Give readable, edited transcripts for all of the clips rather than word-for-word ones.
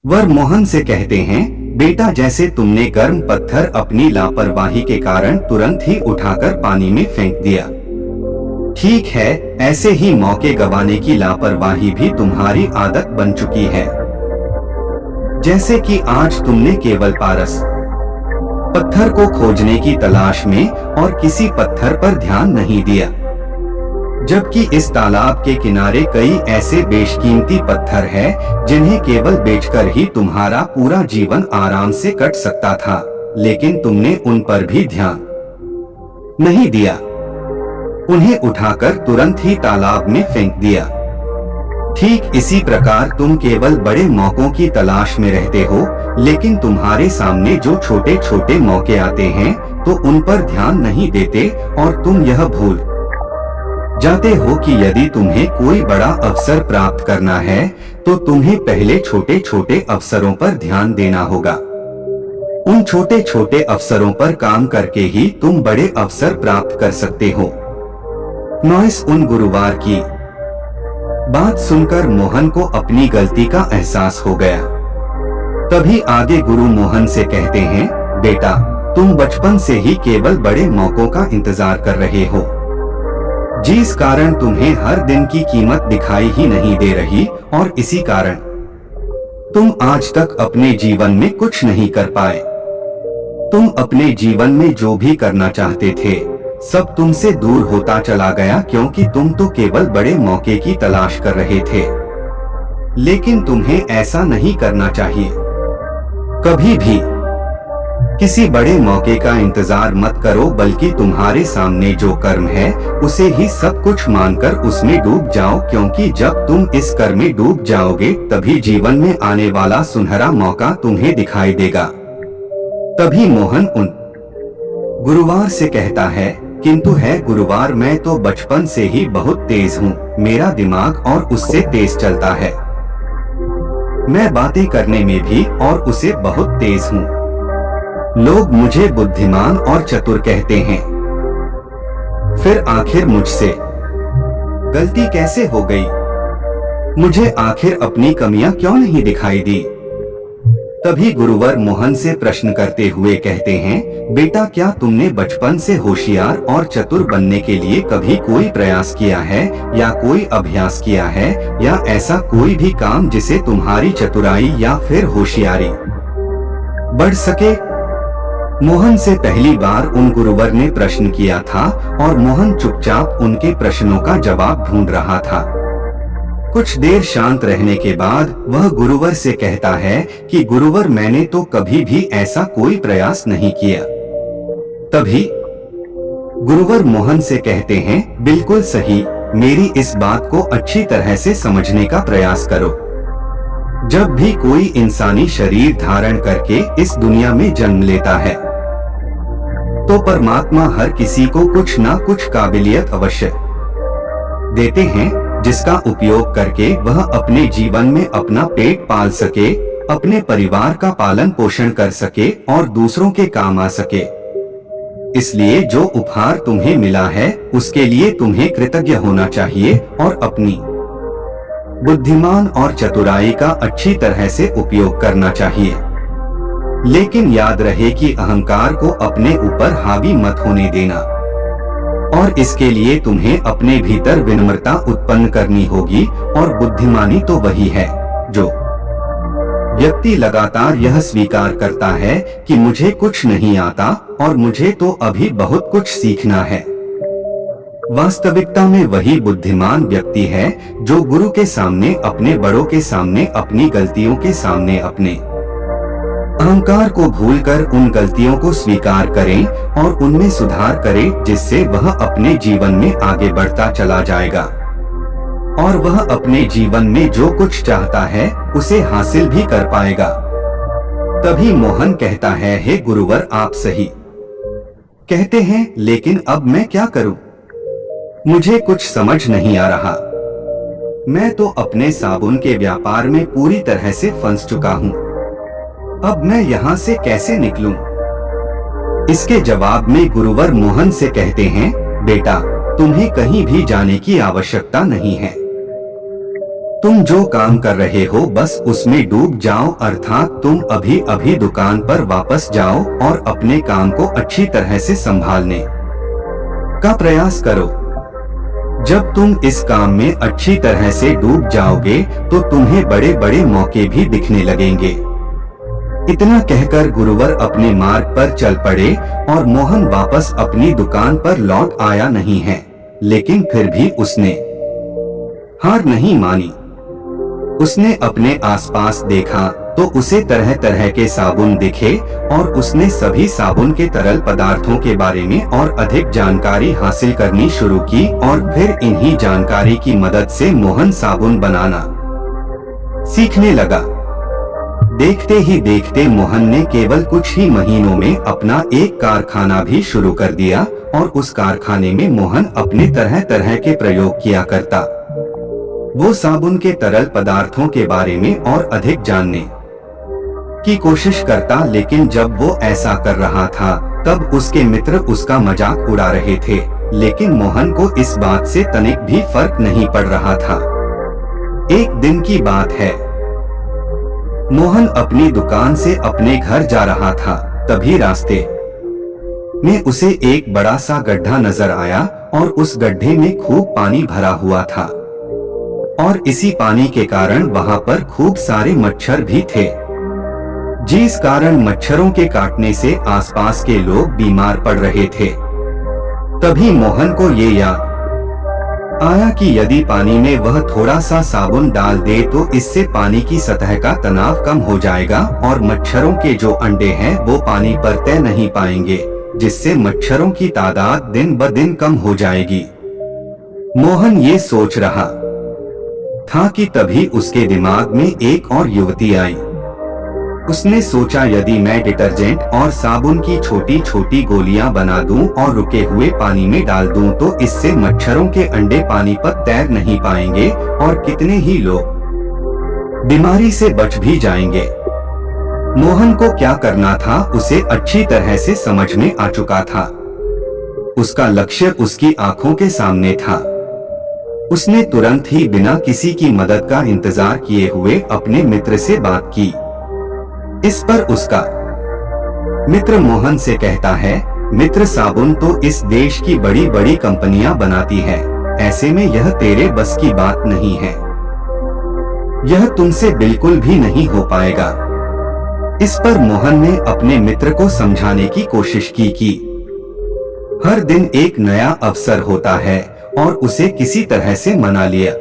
वर मोहन से कहते हैं, बेटा जैसे तुमने गर्म पत्थर अपनी लापरवाही के कारण तुरंत ही उठाकर पानी में फेंक दिया, ठीक है, ऐसे ही मौके गंवाने की लापरवाही भी तुम्हारी आदत बन चुकी है। जैसे कि आज तुमने केवल पारस पत्थर को खोजने की तलाश में और किसी पत्थर पर ध्यान नहीं दिया, जबकि इस तालाब के किनारे कई ऐसे बेशकीमती पत्थर हैं जिन्हें केवल बेचकर ही तुम्हारा पूरा जीवन आराम से कट सकता था, लेकिन तुमने उन पर भी ध्यान नहीं दिया। उन्हें उठाकर तुरंत ही तालाब में फेंक दिया। ठीक इसी प्रकार तुम केवल बड़े मौकों की तलाश में रहते हो, लेकिन तुम्हारे सामने जो छोटे छोटे मौके आते हैं तो उन पर ध्यान नहीं देते और तुम यह भूल जाते हो कि यदि तुम्हें कोई बड़ा अवसर प्राप्त करना है तो तुम्हें पहले छोटे छोटे अवसरों पर ध्यान देना होगा। उन छोटे छोटे अवसरों पर काम करके ही तुम बड़े अवसर प्राप्त कर सकते हो। नॉइस उन गुरुवार की बात सुनकर मोहन को अपनी गलती का एहसास हो गया। तभी आगे गुरु मोहन से कहते हैं, बेटा तुम बचपन से ही केवल बड़े मौकों का इंतजार कर रहे हो, जिस कारण तुम्हें हर दिन की कीमत दिखाई ही नहीं दे रही, और इसी कारण तुम आज तक अपने जीवन में कुछ नहीं कर पाए। तुम अपने जीवन में जो भी करना चाहते थे सब तुमसे दूर होता चला गया, क्योंकि तुम तो केवल बड़े मौके की तलाश कर रहे थे। लेकिन तुम्हें ऐसा नहीं करना चाहिए। कभी भी किसी बड़े मौके का इंतजार मत करो, बल्कि तुम्हारे सामने जो कर्म है उसे ही सब कुछ मानकर उसमें डूब जाओ, क्योंकि जब तुम इस कर्म में डूब जाओगे तभी जीवन में आने वाला सुनहरा मौका तुम्हें दिखाई देगा। तभी मोहन उन गुरुवार से कहता है, किंतु है गुरुवार, मैं तो बचपन से ही बहुत तेज हूँ, मेरा दिमाग और उससे तेज चलता है। मैं बातें करने में भी और उसे बहुत तेज हूँ। लोग मुझे बुद्धिमान और चतुर कहते हैं। फिर आखिर मुझसे गलती कैसे हो गई? मुझे आखिर अपनी कमियां क्यों नहीं दिखाई दी? तभी गुरुवर मोहन से प्रश्न करते हुए कहते हैं, बेटा क्या तुमने बचपन से होशियार और चतुर बनने के लिए कभी कोई प्रयास किया है या कोई अभ्यास किया है, या ऐसा कोई भी काम जिसे तुम्हारी चतुराई या फिर होशियारी बढ़ सके? मोहन से पहली बार उन गुरुवर ने प्रश्न किया था और मोहन चुपचाप उनके प्रश्नों का जवाब ढूंढ रहा था। कुछ देर शांत रहने के बाद वह गुरुवर से कहता है कि गुरुवर मैंने तो कभी भी ऐसा कोई प्रयास नहीं किया। तभी गुरुवर मोहन से कहते हैं, बिल्कुल सही, मेरी इस बात को अच्छी तरह से समझने का प्रयास करो। जब भी कोई इंसानी शरीर धारण करके इस दुनिया में जन्म लेता है तो परमात्मा हर किसी को कुछ ना कुछ काबिलियत अवश्य देते हैं, जिसका उपयोग करके वह अपने जीवन में अपना पेट पाल सके, अपने परिवार का पालन पोषण कर सके और दूसरों के काम आ सके। इसलिए जो उपहार तुम्हें मिला है उसके लिए तुम्हें कृतज्ञ होना चाहिए और अपनी बुद्धिमान और चतुराई का अच्छी तरह से उपयोग करना चाहिए। लेकिन याद रहे कि अहंकार को अपने ऊपर हावी मत होने देना, और इसके लिए तुम्हें अपने भीतर विनम्रता उत्पन्न करनी होगी, और बुद्धिमानी तो वही है जो व्यक्ति लगातार यह स्वीकार करता है कि मुझे कुछ नहीं आता और मुझे तो अभी बहुत कुछ सीखना है। वास्तविकता में वही बुद्धिमान व्यक्ति है जो गुरु के सामने, अपने बड़ों के सामने, अपनी गलतियों के सामने अपने अहंकार को भूलकर उन गलतियों को स्वीकार करें और उनमें सुधार करें, जिससे वह अपने जीवन में आगे बढ़ता चला जाएगा और वह अपने जीवन में जो कुछ चाहता है उसे हासिल भी कर पाएगा। तभी मोहन कहता है, हे गुरुवर आप सही कहते हैं, लेकिन अब मैं क्या करूं? मुझे कुछ समझ नहीं आ रहा। मैं तो अपने साबुन के व्यापार में पूरी तरह से फंस चुका हूं। अब मैं यहाँ से कैसे निकलूं? इसके जवाब में गुरुवर मोहन से कहते हैं, बेटा तुम्हें कहीं भी जाने की आवश्यकता नहीं है। तुम जो काम कर रहे हो बस उसमें डूब जाओ, अर्थात तुम अभी अभी दुकान पर वापस जाओ और अपने काम को अच्छी तरह से संभालने का प्रयास करो। जब तुम इस काम में अच्छी तरह से डूब जाओगे तो तुम्हें बड़े बड़े मौके भी दिखने लगेंगे। इतना कहकर गुरुवर अपने मार्ग पर चल पड़े और मोहन वापस अपनी दुकान पर लौट आया नहीं है, लेकिन फिर भी उसने हार नहीं मानी। उसने अपने आसपास देखा तो उसे तरह तरह के साबुन दिखे और उसने सभी साबुन के तरल पदार्थों के बारे में और अधिक जानकारी हासिल करनी शुरू की और फिर इन्हीं जानकारी की मदद से मोहन साबुन बनाना सीखने लगा। देखते ही देखते मोहन ने केवल कुछ ही महीनों में अपना एक कारखाना भी शुरू कर दिया और उस कारखाने में मोहन अपने तरह तरह के प्रयोग किया करता। वो साबुन के तरल पदार्थों के बारे में और अधिक जानने की कोशिश करता, लेकिन जब वो ऐसा कर रहा था तब उसके मित्र उसका मजाक उड़ा रहे थे, लेकिन मोहन को इस बात से तनिक भी फर्क नहीं पड़ रहा था। एक दिन की बात है, मोहन अपनी दुकान से अपने घर जा रहा था, तभी रास्ते में उसे एक बड़ा सा गड्ढा नजर आया और उस गड्ढे में खूब पानी भरा हुआ था और इसी पानी के कारण वहां पर खूब सारे मच्छर भी थे, जिस कारण मच्छरों के काटने से आसपास के लोग बीमार पड़ रहे थे। तभी मोहन को ये याद आया कि यदि पानी में वह थोड़ा सा साबुन डाल दे तो इससे पानी की सतह का तनाव कम हो जाएगा और मच्छरों के जो अंडे हैं वो पानी पर तैर नहीं पाएंगे, जिससे मच्छरों की तादाद दिन ब दिन कम हो जाएगी। मोहन ये सोच रहा था कि तभी उसके दिमाग में एक और युवती आई। उसने सोचा यदि मैं डिटर्जेंट और साबुन की छोटी छोटी गोलियां बना दूं और रुके हुए पानी में डाल दूं तो इससे मच्छरों के अंडे पानी पर तैर नहीं पाएंगे और कितने ही लोग बीमारी से बच भी जाएंगे। मोहन को क्या करना था उसे अच्छी तरह से समझ में आ चुका था। उसका लक्ष्य उसकी आंखों के सामने था। उसने तुरंत ही बिना किसी की मदद का इंतजार किए हुए अपने मित्र से बात की। इस पर उसका मित्र मोहन से कहता है, मित्र साबुन तो इस देश की बड़ी बड़ी कंपनियां बनाती है, ऐसे में यह तेरे बस की बात नहीं है, यह तुमसे बिल्कुल भी नहीं हो पाएगा। इस पर मोहन ने अपने मित्र को समझाने की कोशिश की कि हर दिन एक नया अवसर होता है और उसे किसी तरह से मना लिया।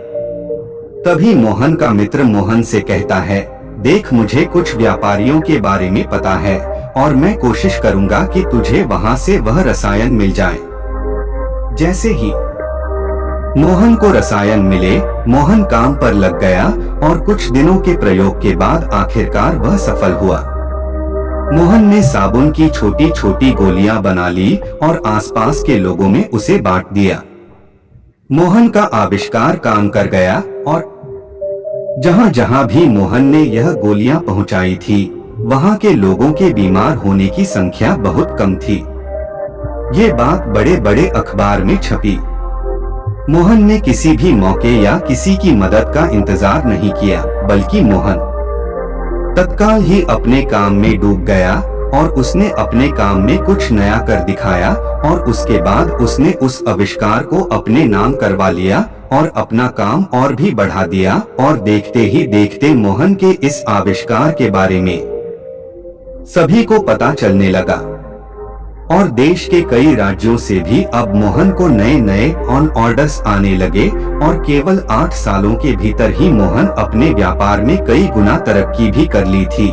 तभी मोहन का मित्र मोहन से कहता है, देख मुझे कुछ व्यापारियों के बारे में पता है और मैं कोशिश करूंगा कि तुझे वहां से वह रसायन मिल जाए। जैसे ही मोहन को रसायन मिले, मोहन काम पर लग गया और कुछ दिनों के प्रयोग के बाद आखिरकार वह सफल हुआ। मोहन ने साबुन की छोटी छोटी गोलियां बना ली और आसपास के लोगों में उसे बांट दिया। मोहन का आविष्कार काम कर गया और जहां जहां भी मोहन ने यह गोलियां पहुंचाई थी वहां के लोगों के बीमार होने की संख्या बहुत कम थी। ये बात बड़े बड़े अखबार में छपी। मोहन ने किसी भी मौके या किसी की मदद का इंतजार नहीं किया, बल्कि मोहन तत्काल ही अपने काम में डूब गया और उसने अपने काम में कुछ नया कर दिखाया और उसके बाद उसने उस आविष्कार को अपने नाम करवा लिया और अपना काम और भी बढ़ा दिया और देखते ही देखते मोहन के इस आविष्कार के बारे में सभी को पता चलने लगा और देश के कई राज्यों से भी अब मोहन को नए नए ऑर्डर्स आने लगे और केवल 8 सालों के भीतर ही मोहन अपने व्यापार में कई गुना तरक्की भी कर ली थी।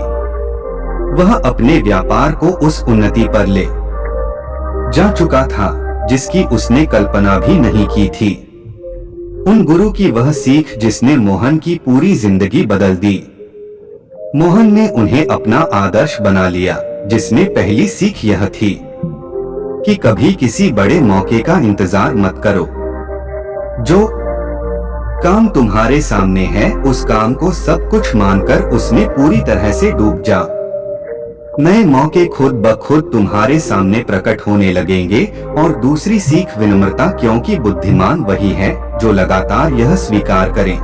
वह अपने व्यापार को उस उन्नति पर ले जा चुका था जिसकी उसने कल्पना भी नहीं की थी। उन गुरु की वह सीख जिसने मोहन की पूरी जिंदगी बदल दी। मोहन ने उन्हें अपना आदर्श बना लिया, जिसमें पहली सीख यह थी कि कभी किसी बड़े मौके का इंतजार मत करो। जो काम तुम्हारे सामने है उस काम को सब कुछ मानकर उसमें पूरी तरह से डूब जा। नए मौके खुद ब खुद तुम्हारे सामने प्रकट होने लगेंगे। और दूसरी सीख विनम्रता, क्योंकि बुद्धिमान वही है जो लगातार यह स्वीकार करे